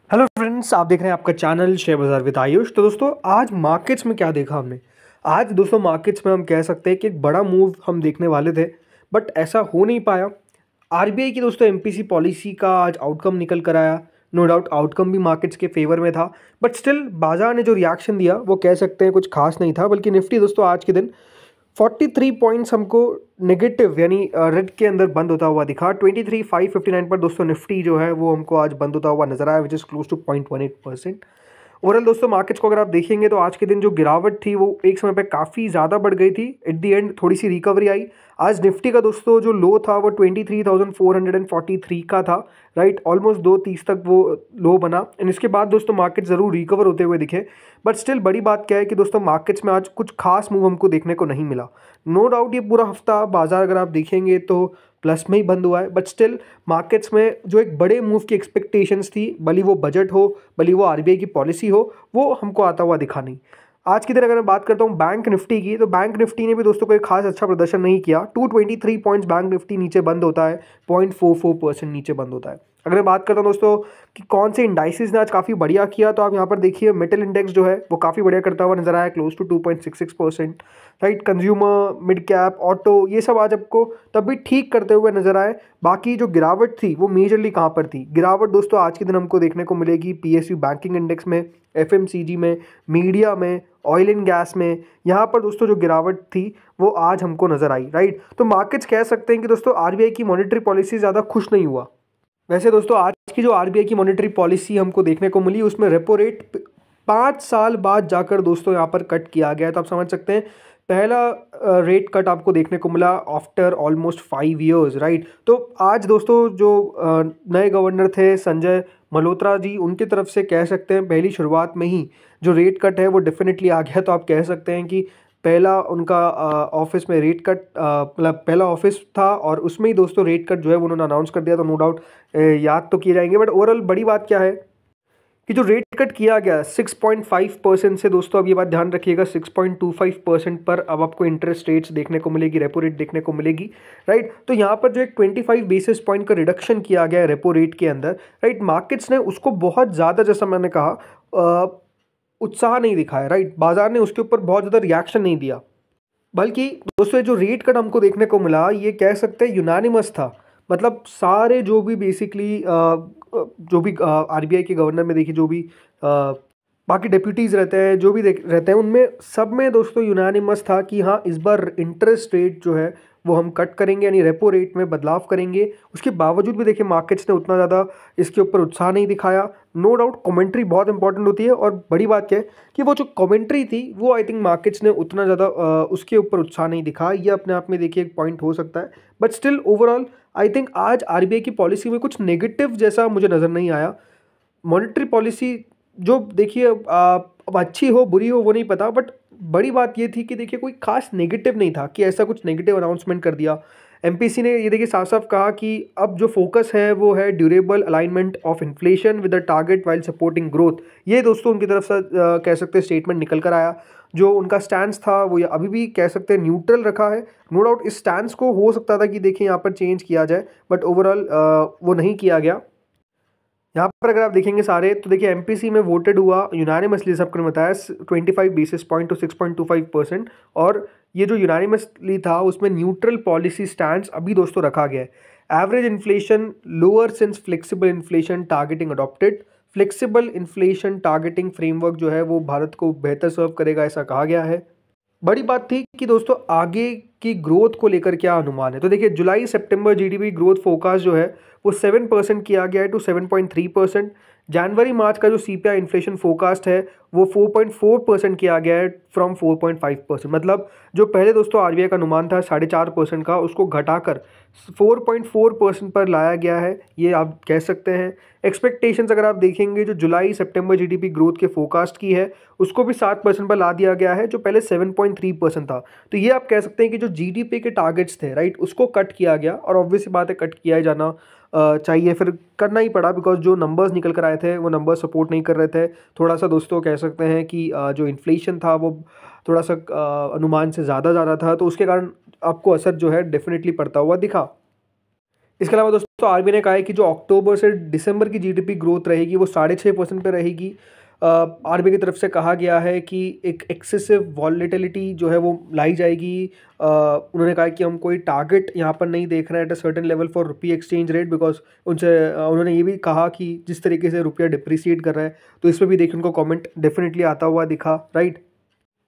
Hello friends, आप देख रहे हैं आपका चैनल शेयर बाजार विद आयुष। तो दोस्तों आज मार्केट्स में क्या देखा हमने। आज दोस्तों मार्केट्स में हम कह सकते हैं कि एक बड़ा मूव हम देखने वाले थे, बट ऐसा हो नहीं पाया। आरबीआई की दोस्तों एमपीसी पॉलिसी का आज आउटकम निकल कर आया। नो डाउट आउटकम भी मार्केट्स के फेवर में था, बट स्टिल बाजार ने जो रिएक्शन दिया वो कह सकते हैं कुछ खास नहीं था। बल्कि निफ्टी दोस्तों आज के दिन 43 पॉइंट्स हमको नेगेटिव यानी रेड के अंदर बंद होता हुआ दिखा। 23,559 पर दोस्तों निफ्टी जो है वो हमको आज बंद होता हुआ नजर आया, which is close to 0.18%। Overall दोस्तों मार्केट्स को अगर आप देखेंगे तो आज के दिन जो गिरावट थी वो एक समय पे काफ़ी ज़्यादा बढ़ गई थी। एट दी एंड थोड़ी सी रिकवरी आई। आज निफ्टी का दोस्तों जो लो था वो 23,443 का था, राइट। ऑलमोस्ट 2:30 तक वो लो बना एंड इसके बाद दोस्तों मार्केट ज़रूर रिकवर होते हुए दिखे। बट स्टिल बड़ी बात क्या है कि दोस्तों मार्केट्स में आज कुछ खास मूव हमको देखने को नहीं मिला। नो डाउट ये पूरा हफ्ता बाजार अगर आप देखेंगे तो प्लस में ही बंद हुआ है, बट स्टिल मार्केट्स में जो एक बड़े मूव की एक्सपेक्टेशंस थी, भले वो बजट हो भले वो आरबीआई की पॉलिसी हो, वो हमको आता हुआ दिखा नहीं। आज की दिन अगर मैं बात करता हूँ बैंक निफ्टी की, तो बैंक निफ्टी ने भी दोस्तों कोई खास अच्छा प्रदर्शन नहीं किया। 223 पॉइंट्स बैंक निफ्टी नीचे बंद होता है, 0.44% नीचे बंद होता है। अगर मैं बात करता हूँ दोस्तों कि कौन से इंडाइसिस ने आज काफ़ी बढ़िया किया, तो आप यहाँ पर देखिए मेटल इंडेक्स जो है वो काफ़ी बढ़िया करता हुआ नजर आया, close to 2.66%, right. Consumer, mid cap, auto, ये सब आज आपको तब भी ठीक करते हुए नजर आए। बाकी जो गिरावट थी वो मेजरली कहाँ पर थी। गिरावट दोस्तों आज के दिन हमको देखने को मिलेगी पीएसयू बैंकिंग इंडेक्स में, एफएमसीजी में, मीडिया में, ऑयल एंड गैस में। यहाँ पर दोस्तों जो गिरावट थी वो आज हमको नजर आई, राइट। तो मार्केट्स कह सकते हैं कि दोस्तों आरबीआई की मॉनेटरी पॉलिसी ज़्यादा खुश नहीं हुआ। वैसे दोस्तों आज की जो आरबीआई की मॉनेटरी पॉलिसी हमको देखने को मिली उसमें रेपो रेट 5 साल बाद जाकर दोस्तों यहाँ पर कट किया गया। तो आप समझ सकते हैं पहला रेट कट आपको देखने को मिला आफ्टर ऑलमोस्ट 5 ईयर्स, राइट। तो आज दोस्तों जो नए गवर्नर थे संजय मल्होत्रा जी, उनकी तरफ से कह सकते हैं पहली शुरुआत में ही जो रेट कट है वो डेफिनेटली आ गया। तो आप कह सकते हैं कि पहला उनका ऑफिस में रेट कट मतलब पहला ऑफिस था और उसमें ही दोस्तों रेट कट जो है उन्होंने अनाउंस कर दिया। तो नो डाउट याद तो किए जाएंगे, बट ओवरऑल बड़ी बात क्या है कि जो रेट कट किया गया 6.5% से, दोस्तों अब ये बात ध्यान रखिएगा, 6.25% पर अब आपको इंटरेस्ट रेट्स देखने को मिलेगी, रेपो रेट देखने को मिलेगी, राइट। तो यहाँ पर जो एक 25 बेसिस पॉइंट का रिडक्शन किया गया है रेपो रेट के अंदर, राइट। मार्केट्स ने उसको बहुत ज़्यादा, जैसा मैंने कहा, उत्साह नहीं दिखाया, राइट। बाजार ने उसके ऊपर बहुत ज़्यादा रिएक्शन नहीं दिया। बल्कि दोस्तों जो रेट कट हमको देखने को मिला ये कह सकते हैं यूनानिमस था। मतलब सारे जो भी बेसिकली जो भी आरबीआई के गवर्नर में देखिए, जो भी बाकी डेप्यूटीज़ रहते हैं, जो भी रहते हैं, उनमें सब में दोस्तों यूनानिमस था कि हाँ इस बार इंटरेस्ट रेट जो है वो हम कट करेंगे, यानी रेपो रेट में बदलाव करेंगे। उसके बावजूद भी देखिए मार्केट्स ने उतना ज़्यादा इसके ऊपर उत्साह नहीं दिखाया। नो डाउट कमेंट्री बहुत इंपॉर्टेंट होती है, और बड़ी बात क्या है कि वो जो कमेंट्री थी वो आई थिंक मार्केट्स ने उतना ज़्यादा उसके ऊपर उत्साह नहीं दिखाया। ये अपने आप में देखिए एक पॉइंट हो सकता है, but still overall I think आज आरबीआई की पॉलिसी में कुछ नेगेटिव जैसा मुझे नज़र नहीं आया। मॉनेटरी पॉलिसी जो देखिए अब अच्छी हो बुरी हो वो नहीं पता, बट बड़ी बात ये थी कि देखिए कोई खास नेगेटिव नहीं था कि ऐसा कुछ नेगेटिव अनाउंसमेंट कर दिया। एमपीसी ने ये देखिए साफ साफ कहा कि अब जो फोकस है वो है durable alignment of inflation with the target while supporting growth. ये दोस्तों उनकी तरफ से कह सकते हैं स्टेटमेंट निकल कर आया। जो उनका स्टैंड था वो ये अभी भी कह सकते हैं न्यूट्रल रखा है। नो डाउट इस स्टैंड को हो सकता था कि देखिए यहाँ पर चेंज किया जाए, बट ओवरऑल वो नहीं किया गया। यहाँ पर अगर आप देखेंगे सारे, तो देखिए एमपीसी में वोटेड हुआ यूनानिमसली, सबको बताया 25 बेसिस पॉइंट टू 6.25%। और ये जो यूनानिमसली था उसमें न्यूट्रल पॉलिसी स्टैंड्स अभी दोस्तों रखा गया है। Average inflation lower since flexible inflation targeting adopted. Flexible inflation targeting framework जो है वो भारत को बेहतर सर्व करेगा, ऐसा कहा गया है। बड़ी बात थी कि दोस्तों आगे की ग्रोथ को लेकर क्या अनुमान है। तो देखिए जुलाई सितंबर जीडीपी ग्रोथ फोरकास्ट जो है वो 7% किया गया है टू 7.3%। जनवरी मार्च का जो सीपीआई इन्फ्लेशन फोरकास्ट है वो 4.4% किया गया है फ्रॉम 4.5%। मतलब जो पहले दोस्तों आरबीआई का अनुमान था 4.5% का, उसको घटाकर 4.4% पर लाया गया है, ये आप कह सकते हैं। एक्सपेक्टेशंस अगर आप देखेंगे जो जुलाई सितंबर जीडीपी ग्रोथ के फोरकास्ट की है उसको भी 7% पर ला दिया गया है, जो पहले 7.3% था। तो ये आप कह सकते हैं कि जो जीडीपी के टारगेट्स थे, राइट, उसको कट किया गया। और ऑब्वियस बात है कट किया ही जाना चाहिए, फिर करना ही पड़ा, बिकॉज जो नंबर्स निकल कर आए थे वो नंबर्स सपोर्ट नहीं कर रहे थे। थोड़ा सा दोस्तों कह सकते हैं कि जो इन्फ्लेशन था वो थोड़ा सा अनुमान से ज़्यादा जा रहा था, तो उसके कारण आपको असर जो है डेफिनेटली पड़ता हुआ दिखा। इसके अलावा दोस्तों आरबीआई ने कहा है कि जो अक्टूबर से दिसंबर की जीडीपी ग्रोथ रहेगी वो 6.5% पे रहेगी। आरबीआई की तरफ से कहा गया है कि एक एक्सेसिव वॉलेटिलिटी जो है वो लाई जाएगी। उन्होंने कहा कि हम कोई टारगेट यहाँ पर नहीं देख रहे हैं at a certain level for rupee exchange rate, because उनसे उन्होंने ये भी कहा कि जिस तरीके से रुपया डिप्रिसिएट कर रहा है तो इस पर भी देखिए उनको कमेंट डेफिनेटली आता हुआ दिखा, राइट।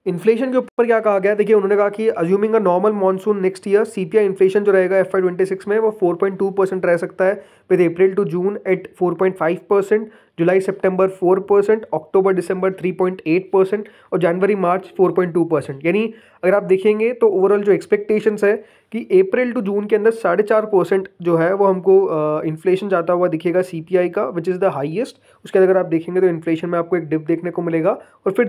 इन्फ्लेशन के ऊपर क्या कहा गया, देखिए उन्होंने कहा कि assuming a normal monsoon next year CPI inflation जो रहेगा FY26 में वो 4.2% रह सकता है, with April to June at 4.5%, जुलाई सितंबर 4%, अक्टूबर दिसंबर 3.8% और जनवरी मार्च 4.2%। यानी अगर आप देखेंगे तो ओवरऑल जो एक्सपेक्टेशंस है कि अप्रैल टू जून के अंदर 4.5% जो है वो हमको इन्फ्लेशन जाता हुआ दिखेगा सीपीआई का, विच इज़ द हाईएस्ट। उसके बाद अगर आप देखेंगे तो इन्फ्लेशन में आपको एक डिप देखने को मिलेगा और फिर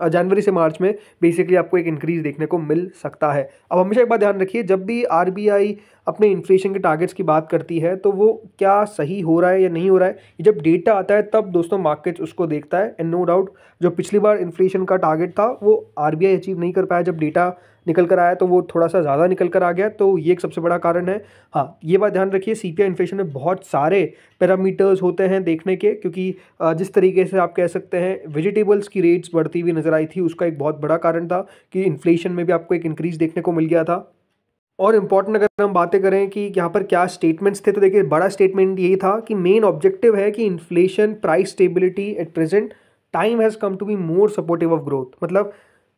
जनवरी से मार्च में बेसिकली आपको एक इंक्रीज देखने को मिल सकता है। अब हमेशा एक बात ध्यान रखिए, जब भी आरबीआई अपने इन्फ्लेशन के टारगेट्स की बात करती है तो वो क्या सही हो रहा है या नहीं हो रहा है, जब डेटा आता है तब दोस्तों मार्केट उसको देखता है। एंड नो डाउट जो पिछली बार इन्फ्लेशन का टारगेट था वो आरबीआई अचीव नहीं कर पाया, जब डेटा निकल कर आया तो वो थोड़ा सा ज़्यादा निकल कर आ गया, तो ये एक सबसे बड़ा कारण है। हाँ, ये बात ध्यान रखिए, सीपीआई इन्फ्लेशन में बहुत सारे पैरामीटर्स होते हैं देखने के, क्योंकि जिस तरीके से आप कह सकते हैं वेजिटेबल्स की रेट्स बढ़ती हुई नजर आई थी, उसका एक बहुत बड़ा कारण था कि इन्फ्लेशन में भी आपको एक इंक्रीज देखने को मिल गया था। और इम्पॉर्टेंट अगर हम बातें करें कि यहाँ पर क्या स्टेटमेंट्स थे, तो देखिए बड़ा स्टेटमेंट यही था कि मेन ऑब्जेक्टिव है कि inflation price stability at present time has come to be more supportive of growth. मतलब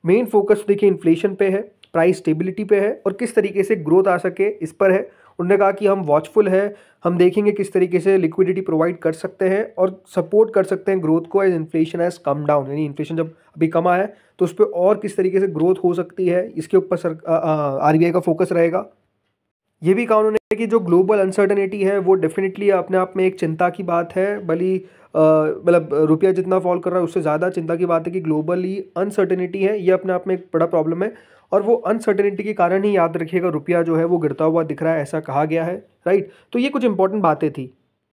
मेन फोकस देखिए इन्फ्लेशन पे है, प्राइस स्टेबिलिटी पे है और किस तरीके से ग्रोथ आ सके इस पर है। उन्होंने कहा कि हम वॉचफुल है, हम देखेंगे किस तरीके से लिक्विडिटी प्रोवाइड कर सकते हैं और सपोर्ट कर सकते हैं ग्रोथ को as inflation has come down. यानी इन्फ्लेशन जब अभी कमा है तो उस पर और किस तरीके से ग्रोथ हो सकती है, इसके ऊपर आरबीआई का फोकस रहेगा। ये भी कहा उन्होंने कि जो ग्लोबल अनसर्टेनिटी है वो डेफिनेटली अपने आप में एक चिंता की बात है, भली मतलब रुपया जितना फॉल कर रहा है उससे ज़्यादा चिंता की बात है कि ग्लोबली अनसर्टेनिटी है, ये अपने आप में एक बड़ा प्रॉब्लम है और वो अनसर्टेनिटी के कारण ही याद रखिएगा रुपया जो है वो गिरता हुआ दिख रहा है, ऐसा कहा गया है, राइट। तो ये कुछ इंपॉर्टेंट बातें थी।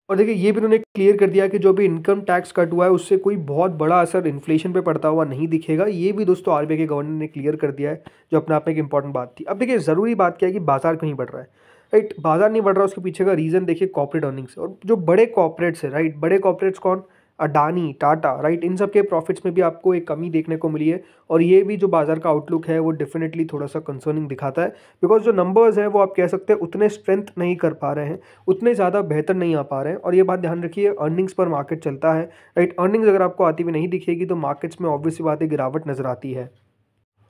और देखिए ये भी उन्होंने क्लियर कर दिया कि जो भी इनकम टैक्स कट हुआ है उससे कोई बहुत बड़ा असर इन्फ्लेशन पे पड़ता हुआ नहीं दिखेगा। ये भी दोस्तों आरबीआई के गवर्नर ने क्लियर कर दिया है, जो अपने आप में एक इंपॉर्टेंट बात थी। अब देखिए ज़रूरी बात क्या है कि बाजार क्यों नहीं बढ़ रहा है, राइट। बाजार नहीं बढ़ रहा, उसके पीछे का रीज़न देखिए कॉर्पोरेट अर्निंग्स, और जो बड़े कॉर्पोरेट्स है, राइट, बड़े कॉर्पोरेट्स कौन, अडानी, टाटा, राइट, इन सब के प्रॉफिट्स में भी आपको एक कमी देखने को मिली है। और ये भी जो बाजार का आउटलुक है वो डेफिनेटली थोड़ा सा कंसर्निंग दिखाता है, बिकॉज जो नंबर्स हैं वो आप कह सकते हैं उतने स्ट्रेंथ नहीं कर पा रहे हैं, उतने ज़्यादा बेहतर नहीं आ पा रहे हैं। और ये बात ध्यान रखिए, अर्निंग्स पर मार्केट चलता है, राइट। अर्निंग्स अगर आपको आती हुई नहीं दिखेगी तो मार्केट्स में ऑब्वियसली बात है गिरावट नजर आती है,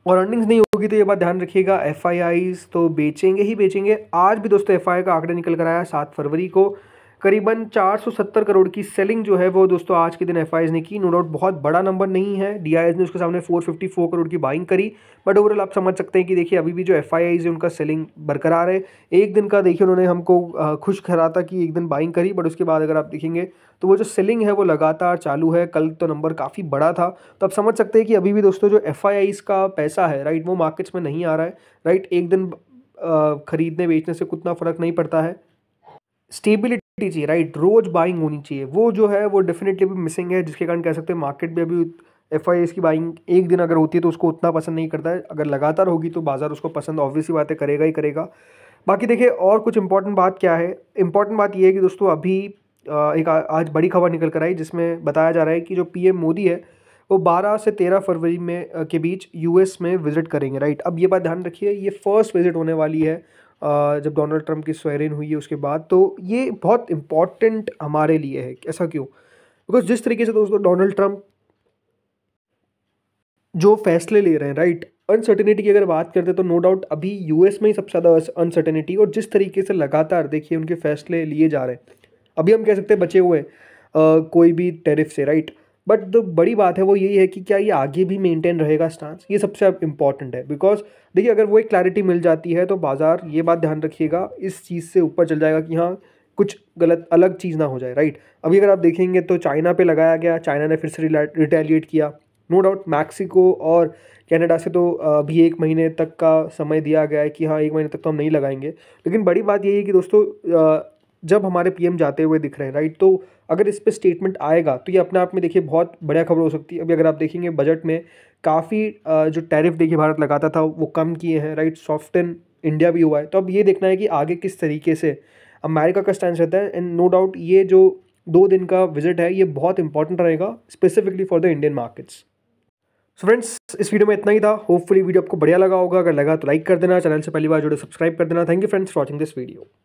और अर्निंग्स नहीं होगी तो ये बात ध्यान रखिएगा एफआईआईज तो बेचेंगे ही बेचेंगे। आज भी दोस्तों एफआईआई का आंकड़ा निकल कर आया 7 फरवरी को, करीबन 470 करोड़ की सेलिंग जो है वो दोस्तों आज के दिन एफआईआईज ने की। नो डाउट बहुत बड़ा नंबर नहीं है, डीआईएस ने उसके सामने 454 करोड़ की बाइंग करी, बट ओवरऑल आप समझ सकते हैं कि देखिए अभी भी जो एफआईआईज है उनका सेलिंग बरकरार है। एक दिन का देखिए उन्होंने हमको खुश करा था कि एक दिन बाइंग करी, बट उसके बाद अगर आप देखेंगे तो वो जो सेलिंग है वो लगातार चालू है। कल तो नंबर काफ़ी बड़ा था, तो आप समझ सकते हैं कि अभी भी दोस्तों जो एफआईआईज का पैसा है, राइट, वो मार्केट्स में नहीं आ रहा है, राइट। एक दिन खरीदने बेचने से उतना फर्क नहीं पड़ता है, स्टेबिलिटी चाहिए, राइट, रोज बाइंग होनी चाहिए, वो जो है वो डेफिनेटली भी मिसिंग है, जिसके कारण कह सकते हैं मार्केट भी अभी एफआईआईज की बाइंग एक दिन अगर होती है तो उसको उतना पसंद नहीं करता है, अगर लगातार होगी तो बाजार उसको पसंद ऑब्वियसली बातें करेगा ही करेगा। बाकी देखिए और कुछ इंपॉर्टेंट बात क्या है, इंपॉर्टेंट बात ये है कि दोस्तों अभी एक आज बड़ी खबर निकल कर आई जिसमें बताया जा रहा है कि जो पीएम मोदी है वो 12 से 13 फरवरी में के बीच यूएस में विजिट करेंगे, राइट। अब ये बात ध्यान रखिए, ये फर्स्ट विजिट होने वाली है जब डोनाल्ड ट्रंप की स्वेरिन हुई है उसके बाद, तो ये बहुत इंपॉर्टेंट हमारे लिए है। ऐसा क्यों? बिकॉज जिस तरीके से दोस्तों डोनाल्ड ट्रंप जो फैसले ले रहे हैं, राइट, अनसर्टेनिटी की अगर बात करते हैं तो नो डाउट अभी यूएस में ही सबसे ज़्यादा अनसर्टेनिटी, और जिस तरीके से लगातार देखिए उनके फैसले लिए जा रहे हैं, अभी हम कह सकते हैं बचे हुए हैं कोई भी टैरिफ से, राइट। बट जो बड़ी बात है वो यही है कि क्या ये आगे भी मेंटेन रहेगा स्टांस, ये सबसे इंपॉर्टेंट है। बिकॉज देखिए अगर वो एक क्लैरिटी मिल जाती है तो बाजार, ये बात ध्यान रखिएगा, इस चीज़ से ऊपर चल जाएगा कि हाँ कुछ गलत अलग चीज़ ना हो जाए, राइट। अभी अगर आप देखेंगे तो चाइना पे लगाया गया, चाइना ने फिर से रिटेलिएट किया। नो डाउट मैक्सिको और कनाडा से तो अभी 1 महीने तक का समय दिया गया है कि हाँ 1 महीने तक तो हम नहीं लगाएंगे। लेकिन बड़ी बात यही है कि दोस्तों जब हमारे पीएम जाते हुए दिख रहे हैं, राइट, तो अगर इस पे स्टेटमेंट आएगा तो ये अपने आप में देखिए बहुत बढ़िया खबर हो सकती है। अभी अगर आप देखेंगे बजट में काफ़ी जो टैरिफ देखिए भारत लगाता था वो कम किए हैं, राइट, सॉफ्टन इंडिया भी हुआ है। तो अब ये देखना है कि आगे किस तरीके से अमेरिका का स्टैंड रहता है, एंड नो डाउट ये जो 2 दिन का विजिट है ये बहुत इंपॉर्टेंट रहेगा specifically for the Indian markets. So friends, इस वीडियो में इतना ही था। होपफुली वीडियो आपको बढ़िया लगा होगा। अगर लगा तो लाइक कर देना, चैनल से पहली बार जुड़े सब्सक्राइब कर देना। Thank you friends for watching this video.